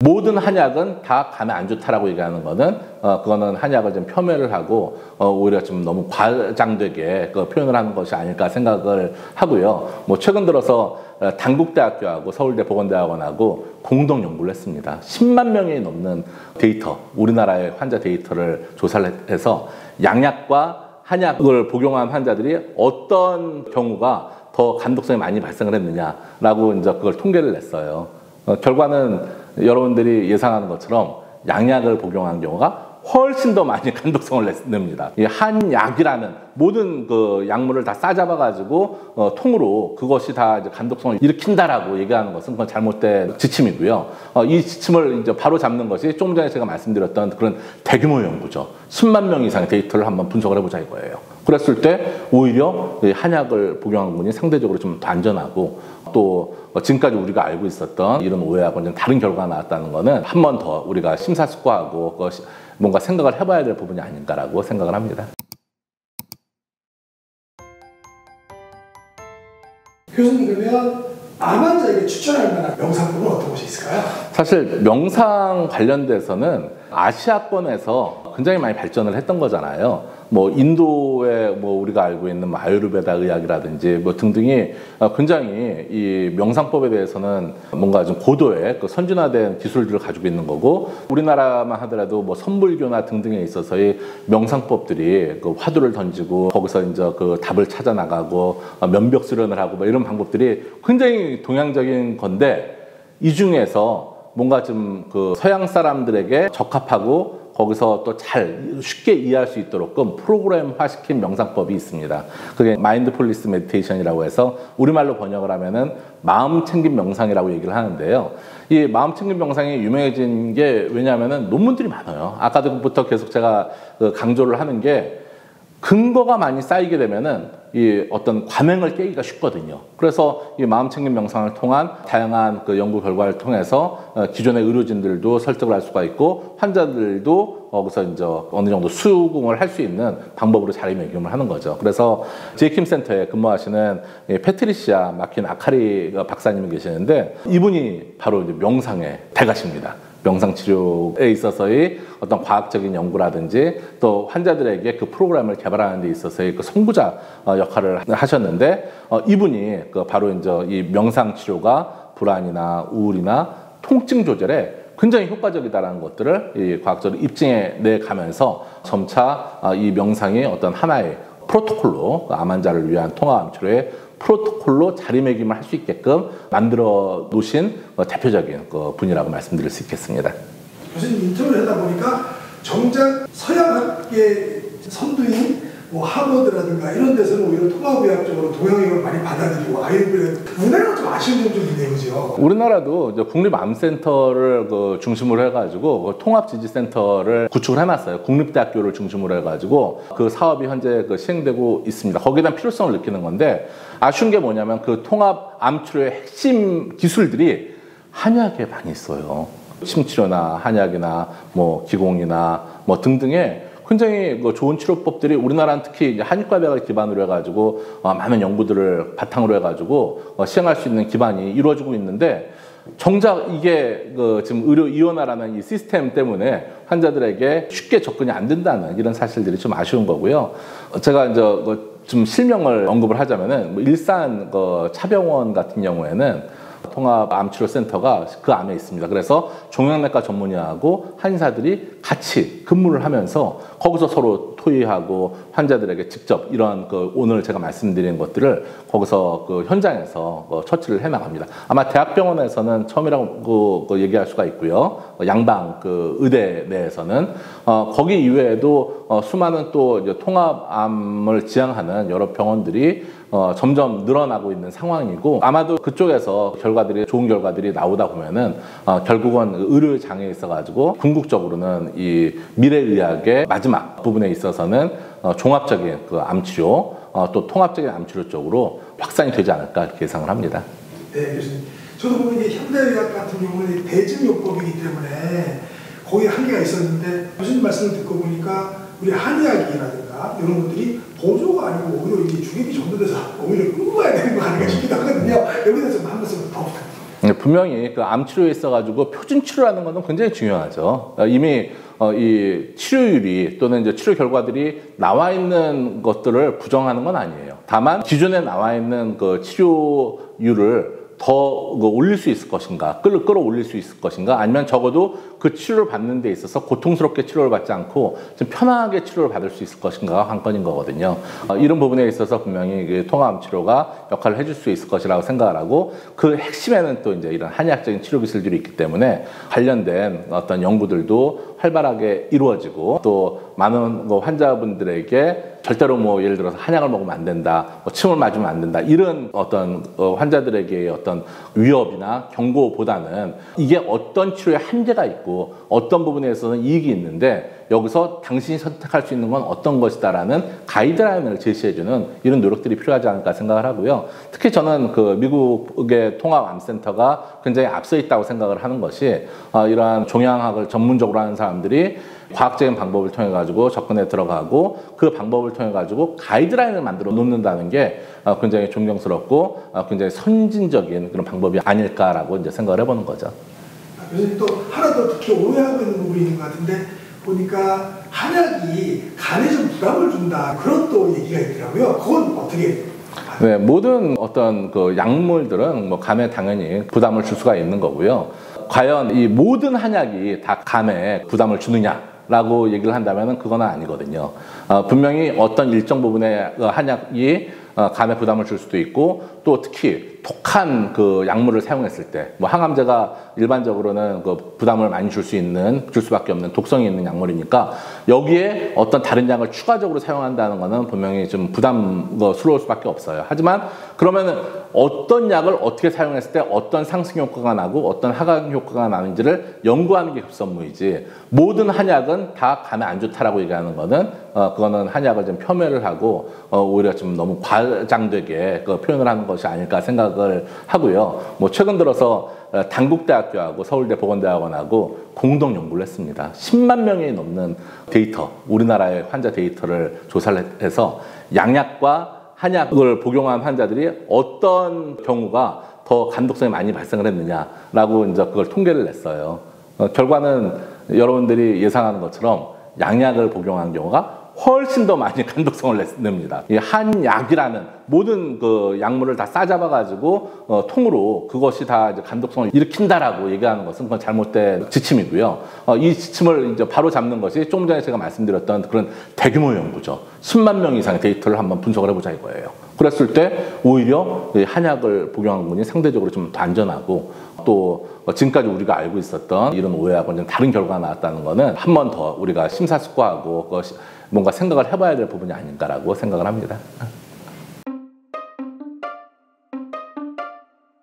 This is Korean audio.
모든 한약은 다 감에 안 좋다라고 얘기하는 거는 그거는 한약을 좀 폄훼를 하고 오히려 좀 너무 과장되게 그 표현을 하는 것이 아닐까 생각을 하고요. 뭐 최근 들어서 단국대학교하고 서울대 보건대학원하고 공동 연구를 했습니다. 10만 명이 넘는 데이터, 우리나라의 환자 데이터를 조사를 해서 양약과 한약을 복용한 환자들이 어떤 경우가 더 간독성이 많이 발생을 했느냐라고 이제 그걸 통계를 냈어요. 결과는 여러분들이 예상하는 것처럼 양약을 복용한 경우가 훨씬 더 많이 간독성을 냅니다. 이 한약이라는 모든 그 약물을 다 싸잡아가지고 통으로 그것이 다 이제 간독성을 일으킨다라고 얘기하는 것은 그건 잘못된 지침이고요. 이 지침을 이제 바로 잡는 것이 조금 전에 제가 말씀드렸던 그런 대규모 연구죠. 10만 명 이상의 데이터를 한번 분석을 해보자 이거예요. 그랬을 때 오히려 한약을 복용한 분이 상대적으로 좀 더 안전하고 또 지금까지 우리가 알고 있었던 이런 오해하고는 다른 결과가 나왔다는 거는 한 번 더 우리가 심사숙고하고 뭔가 생각을 해봐야 될 부분이 아닌가라고 생각을 합니다. 교수님, 그러면 암 환자에게 추천할 만한 명상법은 어떤 것이 있을까요? 사실 명상 관련돼서는 아시아권에서 굉장히 많이 발전을 했던 거잖아요. 뭐 인도의 뭐 우리가 알고 있는 뭐 아유르베다 의학이라든지 뭐 등등이 굉장히 이 명상법에 대해서는 뭔가 좀 고도의 그 선진화된 기술들을 가지고 있는 거고, 우리나라만 하더라도 뭐 선불교나 등등에 있어서의 명상법들이 그 화두를 던지고 거기서 이제 그 답을 찾아 나가고 면벽 수련을 하고 뭐 이런 방법들이 굉장히 동양적인 건데, 이 중에서 뭔가 좀 그 서양 사람들에게 적합하고 거기서 또 잘 쉽게 이해할 수 있도록끔 프로그램화시킨 명상법이 있습니다. 그게 마인드풀니스 메디테이션이라고 해서 우리말로 번역을 하면은 마음 챙김 명상이라고 얘기를 하는데요. 이 마음 챙김 명상이 유명해진 게 왜냐하면은 논문들이 많아요. 아까부터 계속 제가 강조를 하는 게, 근거가 많이 쌓이게 되면은 이 어떤 관행을 깨기가 쉽거든요. 그래서 이 마음챙김 명상을 통한 다양한 그 연구 결과를 통해서 기존의 의료진들도 설득을 할 수가 있고, 환자들도 거기서 이제 어느 정도 수긍을 할 수 있는 방법으로 자리매김을 하는 거죠. 그래서 제이킴 센터에 근무하시는 패트리시아 마킨 아카리 박사님이 계시는데, 이분이 바로 이제 명상의 대가십니다. 명상치료에 있어서의 어떤 과학적인 연구라든지 또 환자들에게 그 프로그램을 개발하는 데 있어서의 그 선구자 역할을 하셨는데, 이분이 그 바로 이제 이 명상치료가 불안이나 우울이나 통증 조절에 굉장히 효과적이다라는 것들을 이 과학적으로 입증해 내 가면서 점차 이 명상이 어떤 하나의 프로토콜로, 암 환자를 위한 통합암 치료의 프로토콜로 자리매김을 할 수 있게끔 만들어 놓으신 대표적인 분이라고 말씀드릴 수 있겠습니다. 교수님 인터뷰를 하다 보니까 정작 서양학계 선두인 뭐 하버드라든가 이런 데서는 오히려 통합의학적으로 동양의학을 많이 받아들이고 아이들의 우리나라가 좀 아쉬운 점이 좀 있네요, 그죠? 우리나라도 이제 국립암센터를 중심으로 해가지고 통합지지센터를 구축을 해놨어요. 국립대학교를 중심으로 해가지고 그 사업이 현재 시행되고 있습니다. 거기에 대한 필요성을 느끼는 건데, 아쉬운 게 뭐냐면 그 통합암치료의 핵심 기술들이 한약에 많이 있어요. 침치료나 한약이나 뭐 기공이나 뭐 등등의 굉장히 좋은 치료법들이 우리나라는 특히 한의과학을 기반으로 해가지고 많은 연구들을 바탕으로 해가지고 시행할 수 있는 기반이 이루어지고 있는데, 정작 이게 지금 의료 이원화라는 이 시스템 때문에 환자들에게 쉽게 접근이 안 된다는 이런 사실들이 좀 아쉬운 거고요. 제가 이제 좀 실명을 언급을 하자면은 일산 차병원 같은 경우에는 통합암치료센터가 그 안에 있습니다. 그래서 종양내과 전문의하고 한의사들이 같이 근무를 하면서 거기서 서로 토의하고 환자들에게 직접 이런 오늘 제가 말씀드린 것들을 거기서 현장에서 처치를 해나갑니다. 아마 대학병원에서는 처음이라고 얘기할 수가 있고요. 양방 의대 내에서는 거기 이외에도 수많은 또 이제 통합암을 지향하는 여러 병원들이 점점 늘어나고 있는 상황이고, 아마도 그쪽에서 좋은 결과들이 나오다 보면은 결국은 의료장애에 있어가지고 궁극적으로는 이 미래의학의 마지막 부분에 있어서는 종합적인 암치료 또 통합적인 암치료 쪽으로 확산이 되지 않을까 이렇게 예상을 합니다. 네, 교수님. 저도 보면 이게 현대의학 같은 경우는 대증요법이기 때문에 거기에 한계가 있었는데, 교수님 말씀을 듣고 보니까 우리 한의학이라든가 이런 것들이 보조가 아니고 오히려 이게 주객이 전도돼서 오히려 끌고 가야 되는 거 아닌가 싶기도 하거든요. 여기서 좀 한 말씀 더 부탁드립니다. 분명히 그 암 치료에 있어가지고 표준 치료라는 것은 굉장히 중요하죠. 이미 이 치료율이 또는 이제 치료 결과들이 나와 있는 것들을 부정하는 건 아니에요. 다만 기존에 나와 있는 그 치료율을 더 올릴 수 있을 것인가, 끌어올릴 수 있을 것인가, 아니면 적어도 그 치료를 받는 데 있어서 고통스럽게 치료를 받지 않고 좀 편하게 치료를 받을 수 있을 것인가가 관건인 거거든요. 이런 부분에 있어서 분명히 그 통합암 치료가 역할을 해줄 수 있을 것이라고 생각을 하고, 그 핵심에는 또 이제 이런 한의학적인 치료 기술들이 있기 때문에 관련된 어떤 연구들도 활발하게 이루어지고, 또 많은 환자분들에게 절대로 뭐 예를 들어서 한약을 먹으면 안 된다, 뭐 침을 맞으면 안 된다, 이런 어떤 환자들에게의 어떤 위협이나 경고보다는 이게 어떤 치료에 한계가 있고 어떤 부분에 있어서는 이익이 있는데 여기서 당신이 선택할 수 있는 건 어떤 것이다라는 가이드라인을 제시해주는 이런 노력들이 필요하지 않을까 생각을 하고요. 특히 저는 그 미국의 통합암센터가 굉장히 앞서 있다고 생각을 하는 것이, 이러한 종양학을 전문적으로 하는 사람들이 과학적인 방법을 통해 가지고 접근에 들어가고 그 방법을 통해 가지고 가이드라인을 만들어 놓는다는 게 굉장히 존경스럽고 굉장히 선진적인 그런 방법이 아닐까라고 이제 생각을 해보는 거죠. 교수님 또 하나 더 특히 오해하고 있는 부분이 있는 것 같은데, 보니까 한약이 간에 좀 부담을 준다, 그런 또 얘기가 있더라고요. 그건 어떻게? 네, 모든 어떤 그 약물들은 뭐 간에 당연히 부담을 줄 수가 있는 거고요. 과연 이 모든 한약이 다 간에 부담을 주느냐라고 얘기를 한다면 그건 아니거든요. 분명히 어떤 일정 부분의 한약이 간에 부담을 줄 수도 있고, 또 특히 독한 그 약물을 사용했을 때, 뭐 항암제가 일반적으로는 그 부담을 많이 줄 수밖에 없는 독성이 있는 약물이니까 여기에 어떤 다른 약을 추가적으로 사용한다는 것은 분명히 좀 부담스러울 수밖에 없어요. 하지만 그러면은 어떤 약을 어떻게 사용했을 때 어떤 상승 효과가 나고 어떤 하강 효과가 나는지를 연구하는 게 급선무이지, 모든 한약은 다 간에 안 좋다라고 얘기하는 거는 그거는 한약을 좀 폄훼를 하고 오히려 좀 너무 과장되게 그 표현을 하는 것이 아닐까 생각을 하고요. 뭐 최근 들어서 단국대학교하고 서울대 보건대학원하고 공동 연구를 했습니다. 10만 명이 넘는 데이터, 우리나라의 환자 데이터를 조사를 해서 양약과 한약을 복용한 환자들이 어떤 경우가 더 간독성이 많이 발생을 했느냐라고 이제 그걸 통계를 냈어요. 결과는 여러분들이 예상하는 것처럼 양약을 복용한 경우가 훨씬 더 많이 간독성을 냅니다. 이 한약이라는 모든 그 약물을 다 싸잡아가지고 통으로 그것이 다 이제 간독성을 일으킨다라고 얘기하는 것은 그건 잘못된 지침이고요. 이 지침을 이제 바로 잡는 것이 조금 전에 제가 말씀드렸던 그런 대규모 연구죠. 10만 명 이상의 데이터를 한번 분석을 해보자 이거예요. 그랬을 때 오히려 한약을 복용한 분이 상대적으로 좀 더 안전하고, 또 지금까지 우리가 알고 있었던 이런 오해하고는 좀 다른 결과가 나왔다는 것은 한 번 더 우리가 심사숙고하고 뭔가 생각을 해봐야 될 부분이 아닌가라고 생각을 합니다.